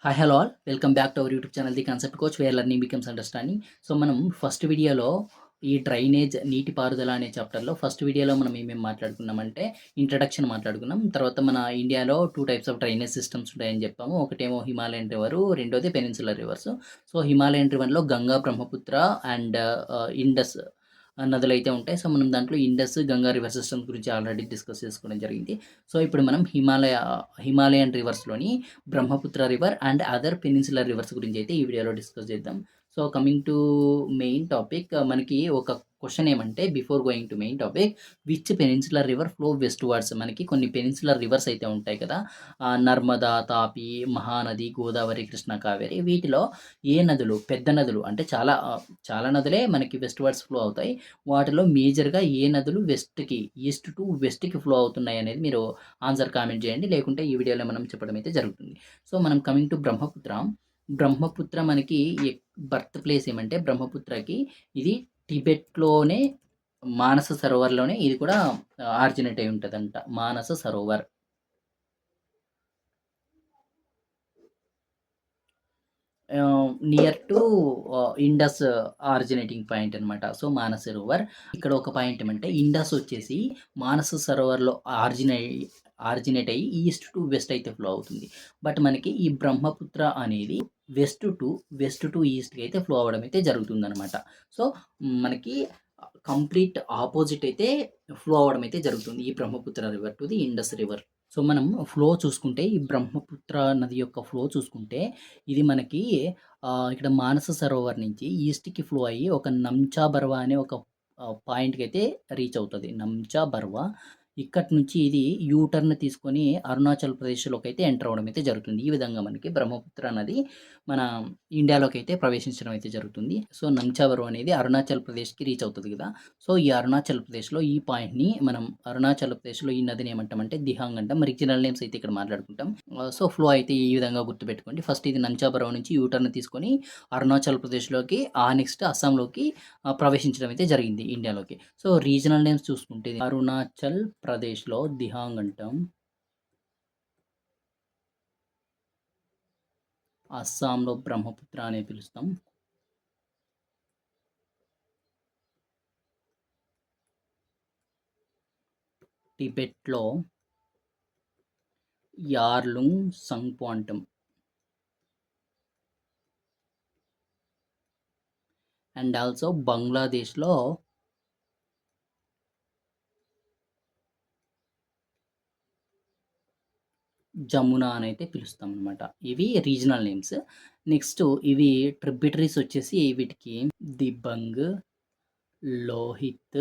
Hi hello all welcome back to our YouTube channel the concept coach where learning becomes understanding. So మనం first వీడియోలో ఈ drainage నీటిపారుదల అనే చాప్టర్లో first వీడియోలో మనం ఏమేమి మాట్లాడుకున్నామంటే ఇంట్రడక్షన్ మాట్లాడుకున్నాం. తర్వాత మన ఇండియాలో 2 టైప్స్ ఆఫ్ డ్రైనేజ్ సిస్టమ్స్ ఉంటాయని చెప్పాము. ఒకటేమో హిమాలయన్ రివరు, రెండోది పెనిన్సులర్ రివర్స్. సో హిమాలయన్ రివర్‌లో గంగా, బ్రహ్మపుత్ర అండ్ ఇండస్ నదులైతే ఉంటాయి. సో మనం దాంట్లో ఇండస్, గంగా రివర్ సిస్టమ్స్ గురించి ఆల్రెడీ డిస్కస్ చేసుకోవడం జరిగింది. సో ఇప్పుడు మనం హిమాలయన్ రివర్స్‌లోని Brahmaputra river and other peninsular rivers గురించి అయితే ఈ వీడియోలో డిస్కస్ చేద్దాం. So coming to main topic, మనకి ఒక క్వశ్చన్ ఏమంటే before going to main topic, which peninsular river flow westwards. మనకి కొన్ని పెనిన్సులర్ రివర్స్ అయితే ఉంటాయి కదా, నర్మదా, తాపి, మహానది, గోదావరి, కృష్ణ, కావేరి. వీటిలో ఏ నదులు పెద్ద నదులు అంటే చాలా నదులే మనకి వెస్ట్ వర్డ్స్ ఫ్లో అవుతాయి. వాటిలో మేజర్గా ఏ నదులు వెస్ట్కి, ఈస్ట్ టు వెస్ట్కి ఫ్లో అవుతున్నాయి అనేది మీరు ఆన్సర్ కామెంట్ చేయండి, లేకుంటే ఈ వీడియోలో మనం చెప్పడం అయితే జరుగుతుంది. సో మనం కమింగ్ టు బ్రహ్మపుత్ర. బ్రహ్మపుత్ర మనకి బర్త్ ప్లేస్ ఏమంటే బ్రహ్మపుత్రకి ఇది టిబెట్లోనే మానస సరోవర్లోనే ఇది కూడా ఆరిజినేట్ అయి ఉంటుందంట. Manasa Sarovar near to Indus originating point అనమాట. సో మానస సరోవర్. ఇక్కడ ఒక పాయింట్ ఏమంటే ఇండస్ వచ్చేసి మానస సరోవర్లో ఆరిజినేట్ అయ్యి ఈస్ట్ టు వెస్ట్ అయితే ఫ్లో అవుతుంది. బట్ మనకి ఈ బ్రహ్మపుత్ర అనేది వెస్ట్ టు ఈస్ట్కి అయితే ఫ్లో అవ్వడం అయితే జరుగుతుందనమాట. సో మనకి కంప్లీట్ ఆపోజిట్ అయితే ఫ్లో అవ్వడం అయితే జరుగుతుంది ఈ Brahmaputra river to the Indus river. So మనం ఫ్లో చూసుకుంటే ఈ బ్రహ్మపుత్ర నది యొక్క ఫ్లో చూసుకుంటే ఇది మనకి ఇక్కడ మానస సరోవర్ నుంచి ఈస్ట్‌కి ఫ్లో అయ్యి ఒక నంచా బర్వా అనే ఒక పాయింట్‌కి అయితే రీచ్ అవుతది. నంచా బర్వా. ఇక్కడి నుంచి ఇది యూ టర్న్ తీసుకొని అరుణాచల్ ప్రదేశ్‌లోకి అయితే ఎంటర్ అవ్వడం అయితే జరుగుతుంది. ఈ విధంగా మనకి బ్రహ్మపుత్ర నది మన ఇండియాలోకి అయితే ప్రవేశించడం అయితే జరుగుతుంది. సో నంచా బర్వా అనేది అరుణాచల్ ప్రదేశ్‌కి రీచ్ అవుతది కదా. సో ఈ అరుణాచల్ ప్రదేశ్‌లో ఈ పాయింట్‌ని మనం అరుణాచల్ ప్రదేశ్‌లో ఈ నదిని ఏమంటామంటే దిహాంగ్ అంటాం. రీజనల్ నేమ్స్ అయితే ఇక్కడ మాట్లాడుకుంటాం. సో ఫ్లో అయితే ఈ విధంగా గుర్తుపెట్టుకోండి. ఫస్ట్ ఇది నంచా బర్వా నుంచి యూ టర్న్ తీసుకొని అరుణాచల్ ప్రదేశ్‌లోకి, నెక్స్ట్ అస్సాంలోకి ప్రవేశించడం అయితే జరిగింది ఇండియాలోకి. సో రీజనల్ నేమ్స్ చూసుకుంటే అరుణాచల్ ప్రదేశ్‌లో దిహాంగ్ అంటాం. అస్సాంలో బ్రహ్మపుత్ర అని పిలుస్తాం. టిబెట్‌లో యార్లుంగ్ సంగ్‌పో అంటాం. అండ్ ఆల్సో బంగ్లాదేశ్‌లో జమునా అని అయితే పిలుస్తాం అనమాట. ఇవి రీజనల్ నేమ్స్. నెక్స్ట్ ఇవి ట్రిబ్యూటరీస్ వచ్చేసి వీటికి దిబంగ్, లోహిత్,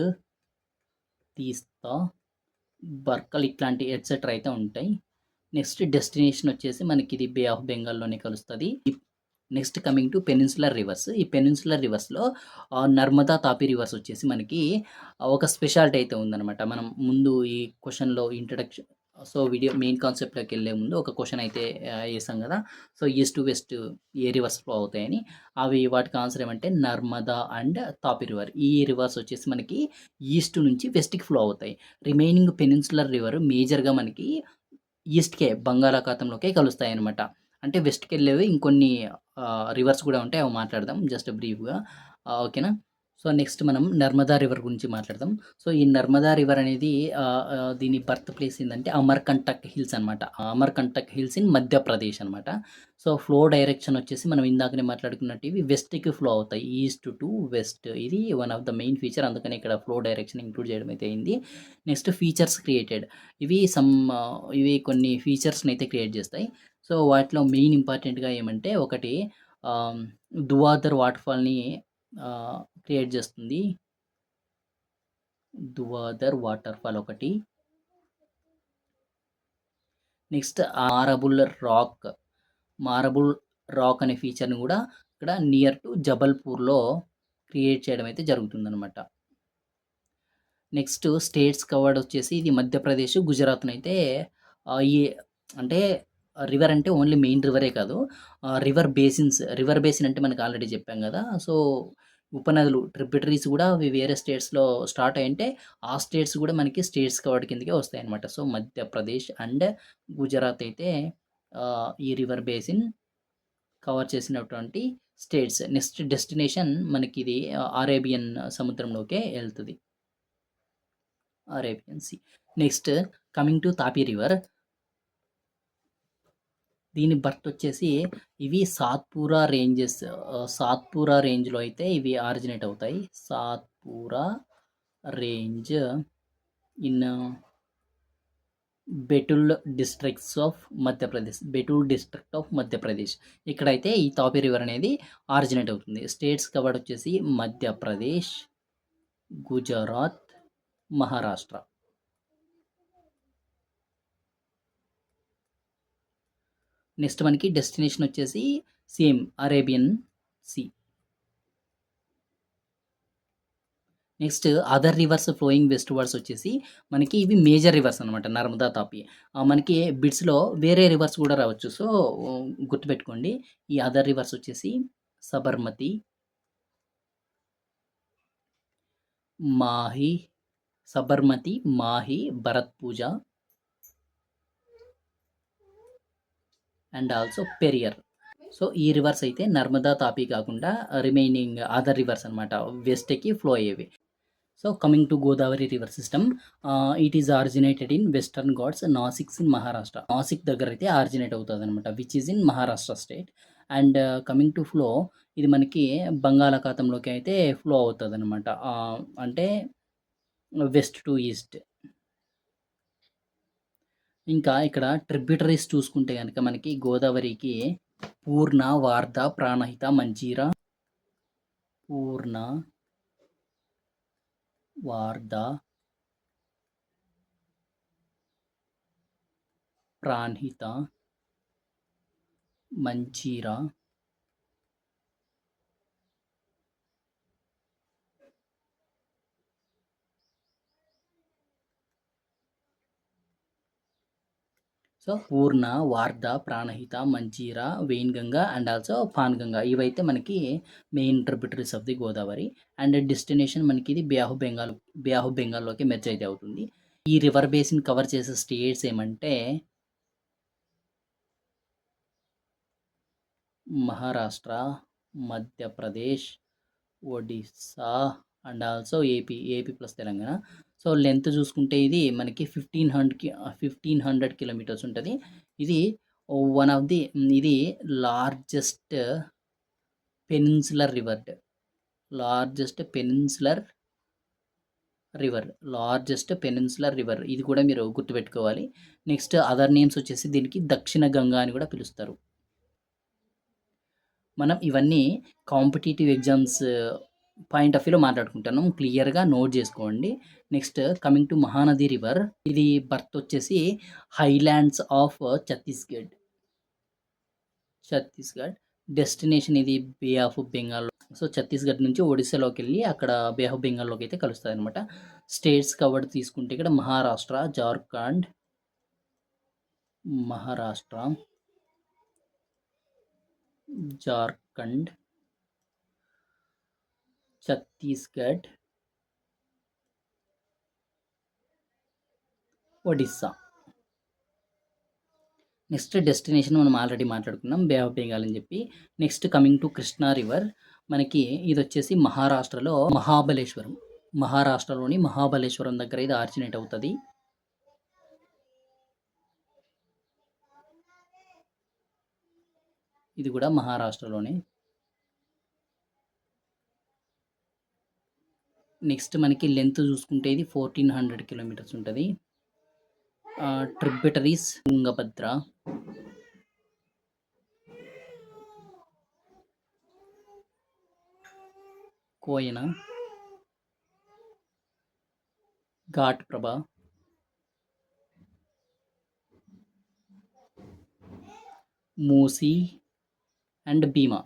తీస్తా, బర్కల్ ఇట్లాంటి ఎట్సెట్రా అయితే ఉంటాయి. నెక్స్ట్ డెస్టినేషన్ వచ్చేసి మనకి ఇది బే ఆఫ్ బెంగాల్‌లోనే కలుస్తది. Next coming to peninsular rivers. ఈ పెనిన్సులర్ రివర్స్‌లో నర్మదా, తాపి రివర్స్ వచ్చేసి మనకి ఒక స్పెషాలిటీ అయితే ఉందనమాట. మనం ముందు ఈ క్వెషన్‌లో ఇంట్రడక్షన్, సో వీడియో మెయిన్ కాన్సెప్ట్‌లోకి వెళ్ళే ముందు ఒక క్వెషన్ అయితే ఏసాం కదా. So east to west A reverse flow అవుతాయని. వాటికి ఆన్సర్ ఏమంటే నర్మదా అండ్ తాపి రివర్. ఈ రివర్స్ వచ్చేసి మనకి ఈస్ట్ నుంచి వెస్ట్‌కి ఫ్లో అవుతాయి. రిమైనింగ్ పెనిన్సులర్ రివర్ మేజర్‌గా మనకి ఈస్ట్‌కే బంగాళాఖాతంలోకే కలుస్తాయనమాట. అంటే వెస్ట్‌కెళ్ళేవి ఇంకొన్ని రివర్స్ కూడా ఉంటాయి. అవి మాట్లాడదాం జస్ట్ బ్రీఫ్‌గా. ఓకేనా. సో నెక్స్ట్ మనం నర్మదా రివర్ గురించి మాట్లాడదాం. సో ఈ నర్మదా రివర్ అనేది దీని బర్త్ ప్లేస్ ఏందంటే అమర్‌కంటక్ హిల్స్ అనమాట. అమర్‌కంటక్ హిల్స్ ఇన్ మధ్యప్రదేశ్ అనమాట. సో ఫ్లో డైరెక్షన్ వచ్చేసి మనం ఇందాకనే మాట్లాడుకున్నట్టు ఇవి వెస్ట్‌కి ఫ్లో అవుతాయి. East to west. ఇది one of the main feature. అందుకనే ఇక్కడ ఫ్లో డైరెక్షన్ ఇంక్లూడ్ చేయడం అయితే అయింది. Next features created. ఇవి కొన్ని ఫీచర్స్‌ని అయితే క్రియేట్ చేస్తాయి. సో వాటిలో మెయిన్ ఇంపార్టెంట్‌గా ఏమంటే ఒకటి ఆహ్, దువాదర్ వాటర్‌ఫాల్‌ని క్రియేట్ చేస్తుంది. దువాదర్ వాటర్‌ఫాల్ ఒకటి. Next rock. మారబుల్ రాక్ అనే ఫీచర్‌ని కూడా ఇక్కడ నియర్ టు జబల్పూర్‌లో క్రియేట్ చేయడం అయితే జరుగుతుందనమాట. నెక్స్ట్ స్టేట్స్ కవర్డ్ వచ్చేసి ఇది మధ్యప్రదేశ్, గుజరాత్‌నైతే ఈ అంటే రివర్ అంటే ఓన్లీ మెయిన్ రివరే కాదు. రివర్ బేసిన్ అంటే మనకు ఆల్రెడీ చెప్పాం గదా. సో ఉపనదులు, ట్రిబ్యూటరీస్ గూడా అవి వేరే స్టేట్స్‌లో స్టార్ట్ అయ్యుంటే ఆ స్టేట్స్ గూడా మనకి స్టేట్స్ కవర్డ్ కిందకే వస్తాయన్నమాట. సో మధ్యప్రదేశ్ అండ్ గుజరాత్ అయితే ఈ రివర్ బేసిన్ కవర్ చేసినటువంటి స్టేట్స్. నెక్స్ట్ డెస్టినేషన్ మనకి ఇది అరేబియన్ సముద్రంలోకే వెళ్తుంది, Arabian sea. Next coming to Tapi river. దీని బర్త్ వచ్చేసి ఇవి సాత్పూరా రేంజెస్, సాత్పూరా రేంజ్లో అయితే ఇవి ఆరిజినేట్ అవుతాయి. Satpura range in Betul districts of Madhya Pradesh, Betul district of Madhya Pradesh. ఇక్కడైతే ఈ తాపీ రివర్ అనేది ఆరిజినేట్ అవుతుంది. స్టేట్స్ కవర్డ్ వచ్చేసి మధ్యప్రదేశ్, గుజరాత్, మహారాష్ట్ర. నెక్స్ట్ మనకి డెస్టినేషన్ వచ్చేసి same Arabian sea. Next other rivers flowing westwards వచ్చేసి మనకి ఇవి మేజర్ రివర్స్ అనమాట, నర్మదా తాపి. మనకి బిడ్స్లో వేరే రివర్స్ కూడా రావచ్చు, సో గుర్తుపెట్టుకోండి. ఈ అదర్ రివర్స్ వచ్చేసి Sabarmati, Mahi, Sabarmati, Mahi, Bharathapuzha and also Periyar. So ఈ రివర్స్ అయితే నర్మదా తాపి కాకుండా రిమైనింగ్ అదర్ రివర్స్ అనమాట, వెస్ట్కి ఫ్లో అయ్యేవి. So coming to Godavari river system, it is originated in western Ghats, Nasiks in Maharashtra. Nasik దగ్గర అయితే ఆరిజినేట్ అవుతుంది అనమాట, which is in Maharashtra state. And coming to flow, ఇది మనకి బంగాళాఖాతంలోకి అయితే ఫ్లో అవుతుంది అనమాట, అంటే వెస్ట్ టు ఈస్ట్. ఇంకా ఇక్కడ ట్రిబ్యూటరీస్ చూసుకుంటే కనుక మనకి గోదావరికి Purna, Wardha, Pranhita, Manjira, Purna, Wardha, Pranhita, Manjira, so Purna, Wardha, Pranhita, Manjira, Wainganga and also Painganga, ఇవైతే మనకి main tributaries of the Godavari. And destination మనకి ఇది బే ఆఫ్ బెంగాల్లోకి మెర్జ్ అయితే అవుతుంది. ఈ రివర్ బేసిన్ కవర్ చేసే స్టేట్స్ ఏమంటే Maharashtra, Madhya Pradesh, Odisha and also AP plus Telangana. So length చూసుకుంటే ఇది మనకి 1500 కిలోమీటర్స్ ఉంటుంది. ఇది వన్ ఆఫ్ ది, ఇది largest peninsular river, largest peninsular river, ఇది కూడా మీరు గుర్తుపెట్టుకోవాలి. నెక్స్ట్ అదర్ నేమ్స్ వచ్చేసి దీనికి దక్షిణ గంగా అని కూడా పిలుస్తారు. మనం ఇవన్నీ కాంపిటేటివ్ ఎగ్జామ్స్ పాయింట్ ఆఫ్ వ్యూలో మాట్లాడుకుంటున్నాం, క్లియర్గా నోట్ చేసుకోండి. Next coming to Mahanadi river, ఇది బర్త్ వచ్చేసి హైలాండ్స్ ఆఫ్ ఛత్తీస్గఢ్. డెస్టినేషన్ ఇది bay of Bengal. So Chhattisgarh నుంచి ఒడిశాలోకి వెళ్ళి అక్కడ బే ఆఫ్ బెంగాల్లోకి అయితే కలుస్తుంది అనమాట. స్టేట్స్ కవర్డ్ తీసుకుంటే ఇక్కడ మహారాష్ట్ర, జార్ఖండ్, ఛత్తీస్గఢ్, ఒడిస్సా. నెక్స్ట్ డెస్టినేషన్ మనం ఆల్రెడీ మాట్లాడుకున్నాం, బే ఆఫ్ బెంగాల్ అని చెప్పి. Next coming to Krishna river, మనకి ఇది వచ్చేసి మహారాష్ట్రలో మహారాష్ట్రలోని మహాబలేశ్వరం దగ్గర ఇది ఆరిజినేట్ అవుతుంది. ఇది కూడా మహారాష్ట్రలోనే. నెక్స్ట్ మనకి లెంత్ చూసుకుంటే ఇది 1400 కిలోమీటర్స్ ఉంటుంది. Tributaries Tungabhadra, Koyna, Ghataprabha, Musi and Bhima,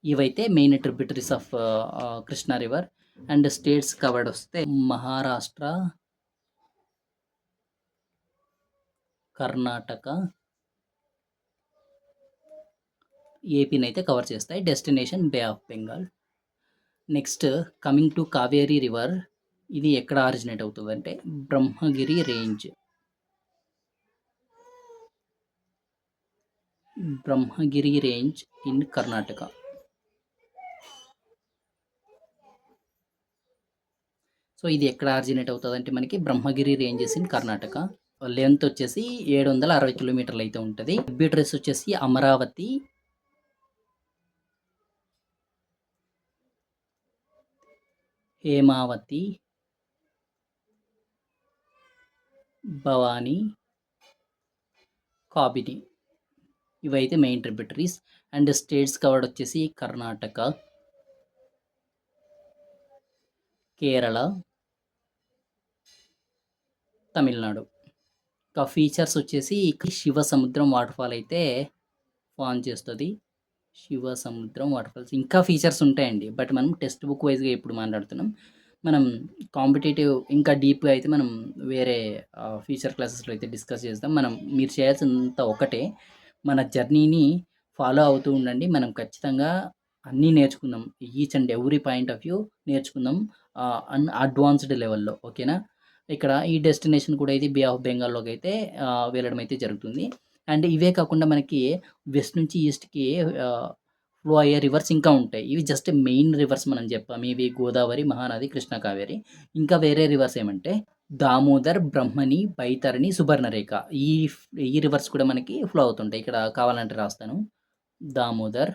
ఇవైతే main tributaries of Krishna river. And states covered వస్తే మహారాష్ట్ర, కర్ణాటక, ఏపీని అయితే కవర్ చేస్తాయి. Destination bay of Bengal. Next coming to Kaveri river, ఇది ఎక్కడ ఆరిజినేట్ అవుతుంది అంటే Brahmagiri range. Brahmagiri range in Karnataka. So ఇది ఎక్కడ ఆరిజినేట్ అవుతుందంటే మనకి Brahmagiri ranges in Karnataka. Length వచ్చేసి 760 కిలోమీటర్లు అయితే ఉంటుంది. ట్రిబ్యూటరీస్ వచ్చేసి అమరావతి, హేమావతి, భవానీ, కాబిని, ఇవైతే main tributaries. And states covered వచ్చేసి కర్ణాటక, కేరళ, తమిళనాడు. ఇంకా ఫీచర్స్ వచ్చేసి శివ సముద్రం వాటర్ ఫాల్ అయితే ఫాన్ చేస్తుంది. శివ సముద్రం వాటర్ ఫాల్స్ ఇంకా ఫీచర్స్ ఉంటాయండి, బట్ మనం టెక్స్ట్ బుక్ వైజ్గా ఇప్పుడు మాట్లాడుతున్నాం. మనం కాంపిటేటివ్ ఇంకా డీప్గా అయితే మనం వేరే ఫ్యూచర్ క్లాసెస్లో అయితే డిస్కస్ చేస్తాం. మీరు చేయాల్సినంత ఒకటే, మన జర్నీని ఫాలో అవుతూ ఉండండి. మనం ఖచ్చితంగా అన్నీ నేర్చుకుందాం. Each and every point of view నేర్చుకుందాం అడ్వాన్స్డ్ లెవెల్లో. ఓకేనా? ఇక్కడ ఈ డెస్టినేషన్ కూడా ఇది బే ఆఫ్ బెంగాల్లోకి అయితే వెళ్ళడం అయితే జరుగుతుంది. అండ్ ఇవే కాకుండా మనకి వెస్ట్ నుంచి ఈస్ట్కి ఫ్లో అయ్యే రివర్స్ ఇంకా ఉంటాయి. ఇవి జస్ట్ మెయిన్ రివర్స్ మనం చెప్పాము. ఇవి గోదావరి, మహానది, కృష్ణ, కావేరి. ఇంకా వేరే రివర్స్ ఏమంటే దామోదర్, బ్రహ్మణి, బైతరణి, సుబర్ణరేఖ. ఈ ఈ రివర్స్ కూడా మనకి ఫ్లో అవుతుంటాయి. ఇక్కడ కావాలంటే రాస్తాను. దామోదర్,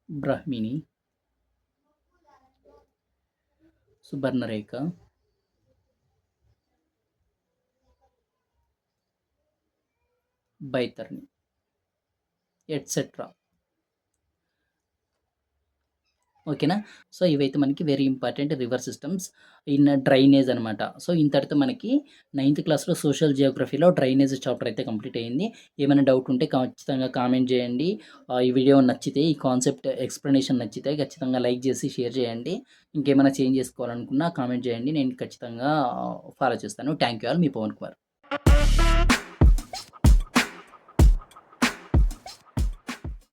బ్రహ్మిణి, సుబర్ణరేఖ, బైతరణి, ఎట్సెట్రా. ఓకేనా? సో ఇవైతే మనకి very important river systems in drainage అనమాట. సో ఇంతటితో మనకి 9th క్లాస్లో సోషల్ జియోగ్రఫీలో డ్రైనేజ్ చాప్టర్ అయితే కంప్లీట్ అయ్యింది. ఏమైనా డౌట్ ఉంటే ఖచ్చితంగా కామెంట్ చేయండి. ఈ వీడియో నచ్చితే, ఈ కాన్సెప్ట్ ఎక్స్ప్లెనేషన్ నచ్చితే ఖచ్చితంగా లైక్ చేసి షేర్ చేయండి. ఇంకేమైనా చేంజ్ చేసుకోవాలనుకున్నా కామెంట్ చేయండి. నేను ఖచ్చితంగా ఫాలో చేస్తాను. Thank you all. మీ పవన్ కుమార్.